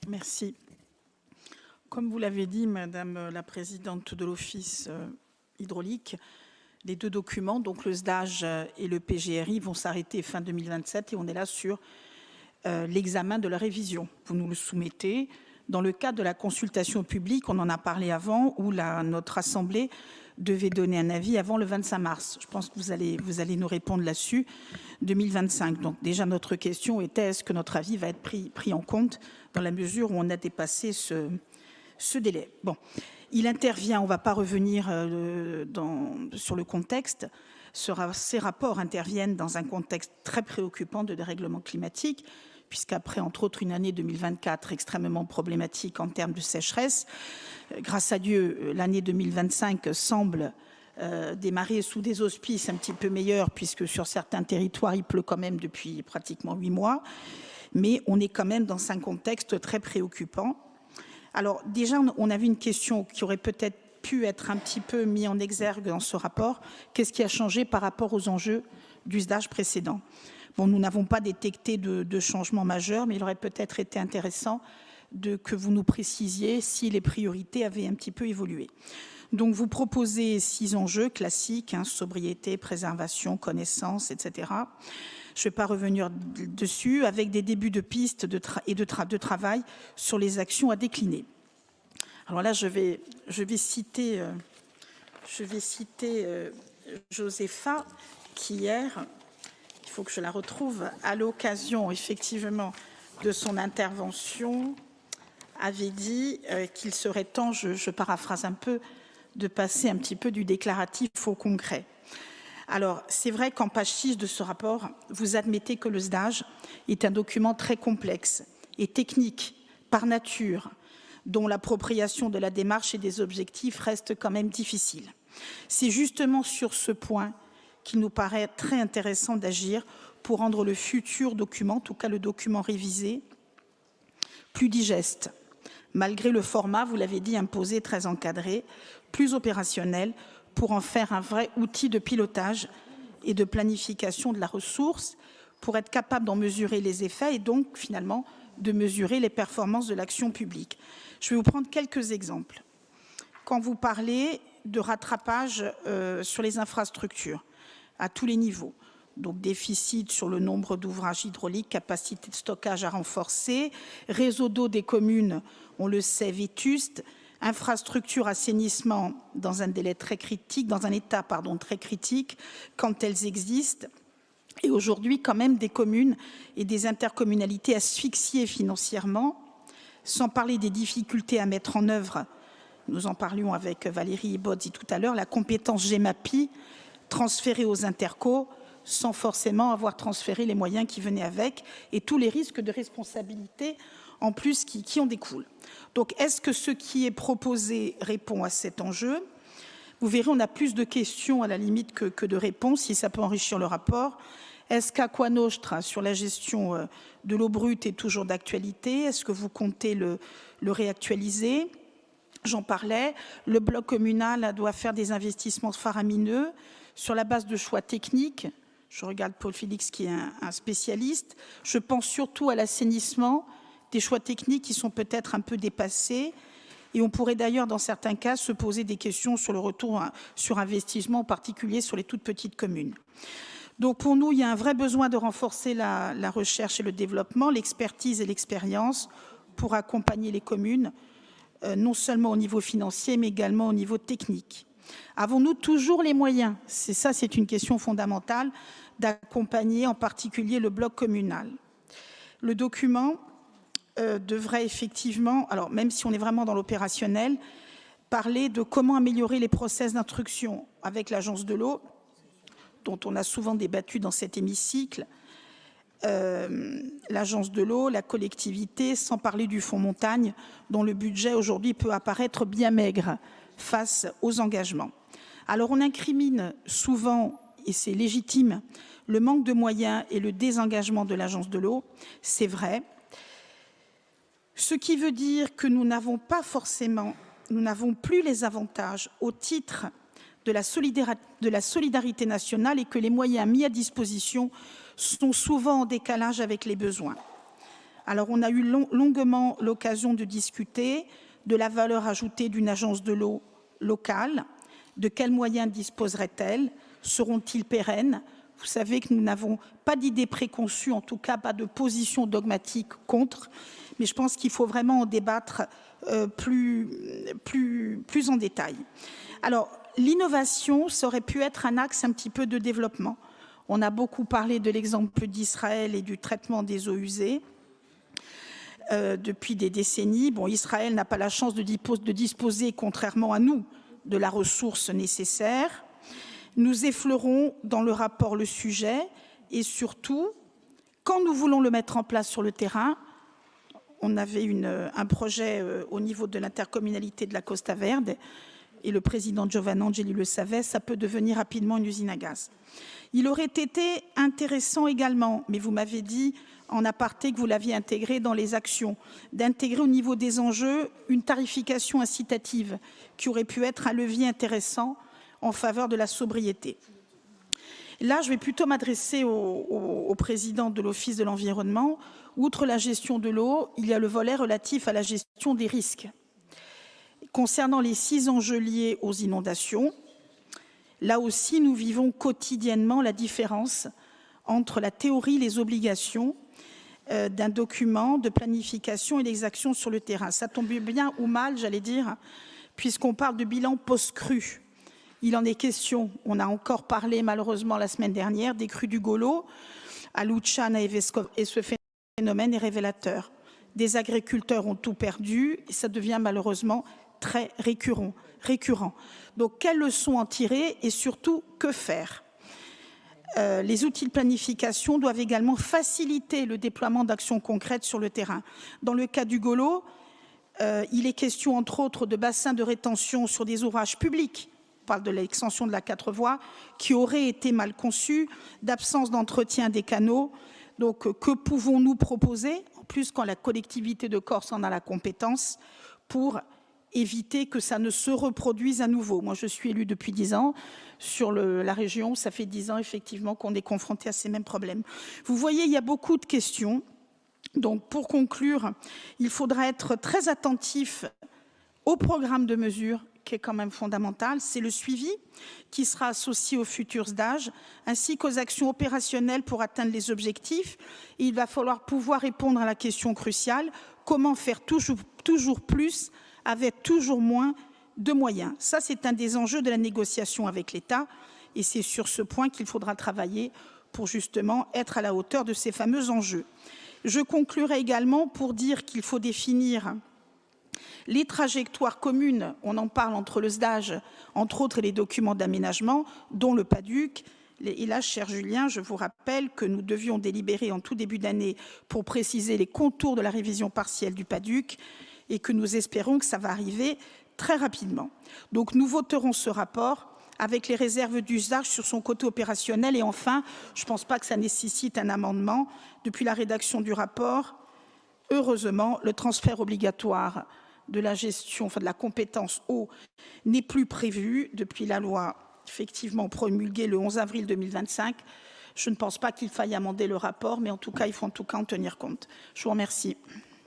Merci. Comme vous l'avez dit, Madame la Présidente de l'Office hydraulique, les deux documents, donc le SDAGE et le PGRI, vont s'arrêter fin 2027 et on est là sur l'examen de la révision. Vous nous le soumettez dans le cadre de la consultation publique, on en a parlé avant, où notre Assemblée devait donner un avis avant le 25 mars. Je pense que vous allez nous répondre là-dessus, 2025. Donc déjà, notre question était, est-ce que notre avis va être pris en compte dans la mesure où on a dépassé ce délai. Bon, il intervient, on ne va pas revenir sur le contexte, ces rapports interviennent dans un contexte très préoccupant de dérèglement climatique, puisqu'après, entre autres, une année 2024 extrêmement problématique en termes de sécheresse, grâce à Dieu, l'année 2025 semble démarrer sous des auspices un petit peu meilleurs, puisque sur certains territoires, il pleut quand même depuis pratiquement 8 mois, mais on est quand même dans un contexte très préoccupant. Alors déjà, on avait une question qui aurait peut-être pu être un petit peu mis en exergue dans ce rapport. Qu'est-ce qui a changé par rapport aux enjeux du SDAGE précédent? Bon, nous n'avons pas détecté de changement majeur, mais il aurait peut-être été intéressant que vous nous précisiez si les priorités avaient un petit peu évolué. Donc, vous proposez 6 enjeux classiques, sobriété, préservation, connaissance, etc. Je ne vais pas revenir dessus, avec des débuts de pistes de travail sur les actions à décliner. Alors là, je vais citer Josepha, qui hier, il faut que je la retrouve, à l'occasion effectivement de son intervention, avait dit qu'il serait temps, je paraphrase un peu, de passer un petit peu du déclaratif au concret. Alors, c'est vrai qu'en page 6 de ce rapport, vous admettez que le SDAGE est un document très complexe et technique par nature, dont l'appropriation de la démarche et des objectifs reste quand même difficile. C'est justement sur ce point qu'il nous paraît très intéressant d'agir pour rendre le futur document, en tout cas le document révisé, plus digeste, malgré le format, vous l'avez dit, imposé, très encadré, plus opérationnel, pour en faire un vrai outil de pilotage et de planification de la ressource, pour être capable d'en mesurer les effets et donc, finalement, de mesurer les performances de l'action publique. Je vais vous prendre quelques exemples. Quand vous parlez de rattrapage sur les infrastructures, à tous les niveaux, donc déficit sur le nombre d'ouvrages hydrauliques, capacité de stockage à renforcer, réseau d'eau des communes, on le sait, vétuste, infrastructures assainissement dans un délai très critique, dans un état très critique quand elles existent, et aujourd'hui quand même des communes et des intercommunalités asphyxiées financièrement, sans parler des difficultés à mettre en œuvre, nous en parlions avec Valérie Bozzi tout à l'heure, la compétence GEMAPI transférée aux intercos sans forcément avoir transféré les moyens qui venaient avec et tous les risques de responsabilité en plus qui en découlent. Donc, est-ce que ce qui est proposé répond à cet enjeu? Vous verrez, on a plus de questions à la limite que de réponses, si ça peut enrichir le rapport. Est-ce qu'Aqua Nostra, sur la gestion de l'eau brute, est toujours d'actualité? Est-ce que vous comptez le réactualiser? J'en parlais. Le bloc communal doit faire des investissements faramineux sur la base de choix techniques. Je regarde Paul Félix, qui est un spécialiste. Je pense surtout à l'assainissement, des choix techniques qui sont peut-être un peu dépassés. Et on pourrait d'ailleurs, dans certains cas, se poser des questions sur le retour sur investissement, en particulier sur les toutes petites communes. Donc pour nous, il y a un vrai besoin de renforcer la recherche et le développement, l'expertise et l'expérience pour accompagner les communes, non seulement au niveau financier, mais également au niveau technique. Avons-nous toujours les moyens? C'est une question fondamentale d'accompagner en particulier le bloc communal. Le document devrait effectivement, alors même si on est vraiment dans l'opérationnel, parler de comment améliorer les process d'instruction avec l'agence de l'eau, dont on a souvent débattu dans cet hémicycle, l'agence de l'eau, la collectivité, sans parler du fonds montagne, dont le budget aujourd'hui peut apparaître bien maigre face aux engagements. Alors on incrimine souvent, et c'est légitime, le manque de moyens et le désengagement de l'agence de l'eau, c'est vrai. Ce qui veut dire que nous n'avons plus les avantages au titre de la solidarité nationale et que les moyens mis à disposition sont souvent en décalage avec les besoins. Alors, on a eu longuement l'occasion de discuter de la valeur ajoutée d'une agence de l'eau locale, de quels moyens disposerait-elle, seront-ils pérennes? Vous savez que nous n'avons pas d'idée préconçue, en tout cas pas de position dogmatique contre, mais je pense qu'il faut vraiment en débattre plus en détail. Alors, l'innovation, ça aurait pu être un axe un petit peu de développement. On a beaucoup parlé de l'exemple d'Israël et du traitement des eaux usées depuis des décennies. Bon, Israël n'a pas la chance de disposer, contrairement à nous, de la ressource nécessaire. Nous effleurons dans le rapport le sujet et surtout, quand nous voulons le mettre en place sur le terrain, on avait un projet au niveau de l'intercommunalité de la Costa Verde et le président Giovanni Angeli le savait, ça peut devenir rapidement une usine à gaz. Il aurait été intéressant également, mais vous m'avez dit en aparté que vous l'aviez intégré dans les actions, d'intégrer au niveau des enjeux une tarification incitative qui aurait pu être un levier intéressant en faveur de la sobriété. Là, je vais plutôt m'adresser au président de l'Office de l'environnement. Outre la gestion de l'eau, il y a le volet relatif à la gestion des risques. Concernant les 6 enjeux liés aux inondations, là aussi, nous vivons quotidiennement la différence entre la théorie et les obligations d'un document de planification et des actions sur le terrain. Ça tombe bien ou mal, j'allais dire, puisqu'on parle de bilan post-crue. Il en est question, on a encore parlé malheureusement la semaine dernière, des crues du Golo à Luciana et ce phénomène est révélateur. Des agriculteurs ont tout perdu et ça devient malheureusement très récurrent. Donc, quelles leçons en tirer et surtout, que faire? Les outils de planification doivent également faciliter le déploiement d'actions concrètes sur le terrain. Dans le cas du Golo, il est question, entre autres, de bassins de rétention sur des ouvrages publics. On parle de l'extension de la 4 voies, qui aurait été mal conçue, d'absence d'entretien des canaux. Donc, que pouvons-nous proposer, en plus quand la collectivité de Corse en a la compétence, pour éviter que ça ne se reproduise à nouveau? Moi, je suis élue depuis 10 ans sur la région. Ça fait 10 ans, effectivement, qu'on est confronté à ces mêmes problèmes. Vous voyez, il y a beaucoup de questions. Donc, pour conclure, il faudra être très attentif au programme de mesures qui est quand même fondamental. C'est le suivi qui sera associé aux futurs SDAGE ainsi qu'aux actions opérationnelles pour atteindre les objectifs. Et il va falloir pouvoir répondre à la question cruciale, comment faire toujours plus avec toujours moins de moyens. Ça, c'est un des enjeux de la négociation avec l'État et c'est sur ce point qu'il faudra travailler pour justement être à la hauteur de ces fameux enjeux. Je conclurai également pour dire qu'il faut définir les trajectoires communes, on en parle entre le SDAGE, entre autres, et les documents d'aménagement, dont le PADUC. Et là, cher Julien, je vous rappelle que nous devions délibérer en tout début d'année pour préciser les contours de la révision partielle du PADUC et que nous espérons que ça va arriver très rapidement. Donc, nous voterons ce rapport avec les réserves d'usage sur son côté opérationnel. Et enfin, je ne pense pas que ça nécessite un amendement. Depuis la rédaction du rapport, heureusement, le transfert obligatoire de la gestion, enfin de la compétence eau n'est plus prévu depuis la loi effectivement promulguée le 11 avril 2025. Je ne pense pas qu'il faille amender le rapport, mais en tout cas, il faut en tout cas en tenir compte. Je vous remercie.